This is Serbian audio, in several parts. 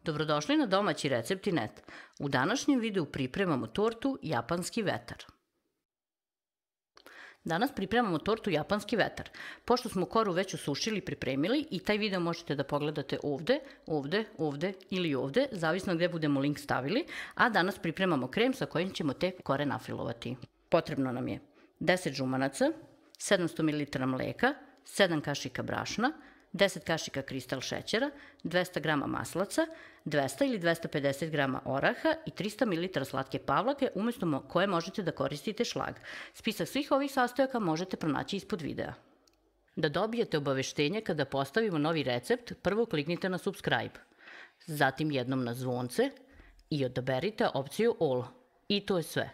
Dobrodošli na domaći recepti.net. U današnjem videu pripremamo tortu Japanski vetar. Danas pripremamo tortu Japanski vetar. Pošto smo koru već osušili i pripremili, i taj video možete da pogledate ovde, ovde, ovde ili ovde, zavisno gde budemo link stavili, a danas pripremamo krem sa kojim ćemo te kore nafilovati. Potrebno nam je 10 žumanaca, 700 ml mleka, 7 kašika brašna, 10 kašika kristal šećera, 200 g maslaca, 200 ili 250 g oraha i 300 ml slatke pavlake, umesto koje možete da koristite šlag. Spisak svih ovih sastojaka možete pronaći ispod videa. Da dobijete obaveštenje kada postavimo novi recept, prvo kliknite na subscribe, zatim jednom na zvonce i odaberite opciju All. I to je sve.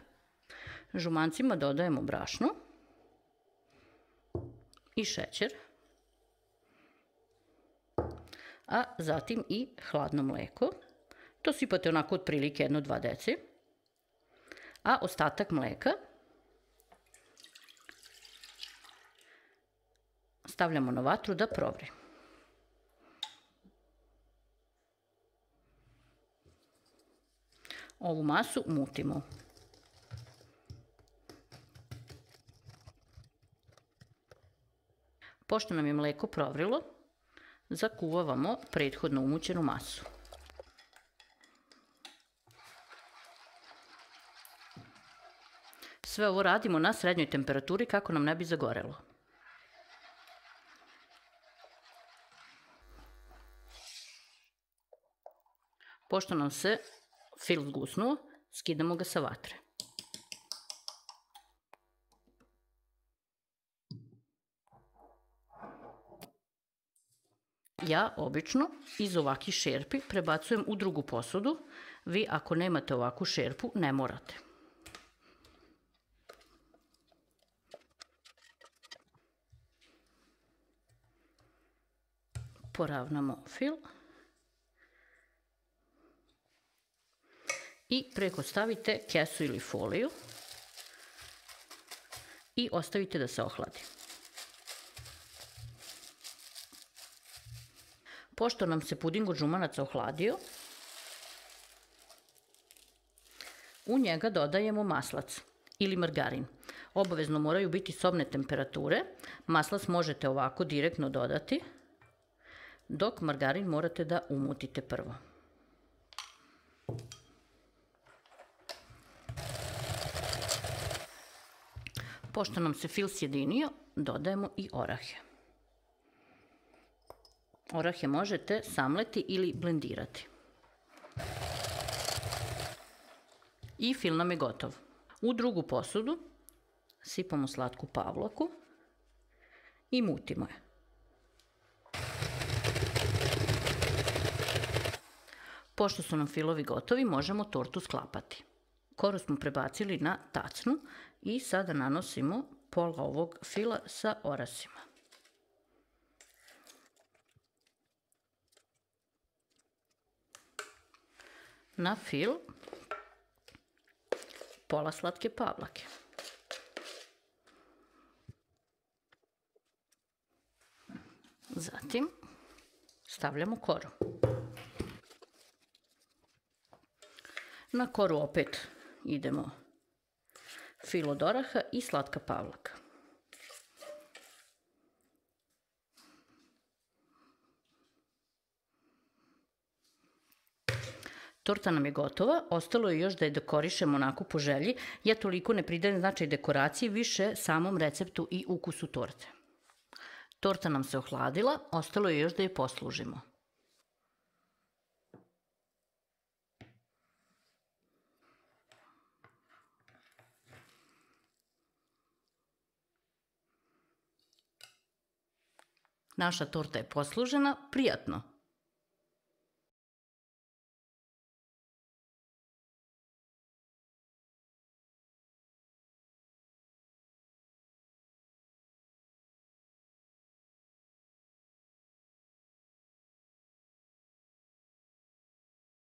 Žumancima dodajemo brašno i šećer, a zatim i hladno mleko. To sipate onako otprilike 1-2 deci, a ostatak mleka stavljamo na vatru da provri. Ovu masu mutimo. Pošto nam je mleko provrilo, zakuvavamo prethodno umućenu masu. Sve ovo radimo na srednjoj temperaturi kako nam ne bi zagorelo. Pošto nam se fil zgusnuo, skidamo ga sa vatre. Ja obično iz ovakvih šerpi prebacujem u drugu posudu. Vi ako nemate ovakvu šerpu ne morate. Poravnamo fil i preko stavite kesu ili foliju i ostavite da se ohladi. Pošto nam se puding od žumanaca ohladio, u njega dodajemo maslac ili margarin. Obavezno moraju biti sobne temperature. Maslac možete ovako direktno dodati, dok margarin morate da umutite prvo. Pošto nam se fil sjedinio, dodajemo i orahe. Orahe možete samleti ili blendirati. I fil nam je gotov. U drugu posudu sipamo slatku pavlaku i mutimo je. Pošto su nam filovi gotovi, možemo tortu sklapati. Koru smo prebacili na tacnu i sada nanosimo pola ovog fila sa orasima. Na fil pola slatke pavlake. Zatim stavljamo koru. Na koru opet idemo fil od oraha i slatka pavlaka. Torta nam je gotova, ostalo je još da je dekorišemo onako po želji. Ja toliko ne pridajem značaj dekoraciji, više samom receptu i ukusu torte. Torta nam se ohladila, ostalo je još da je poslužimo. Naša torta je poslužena, prijatno!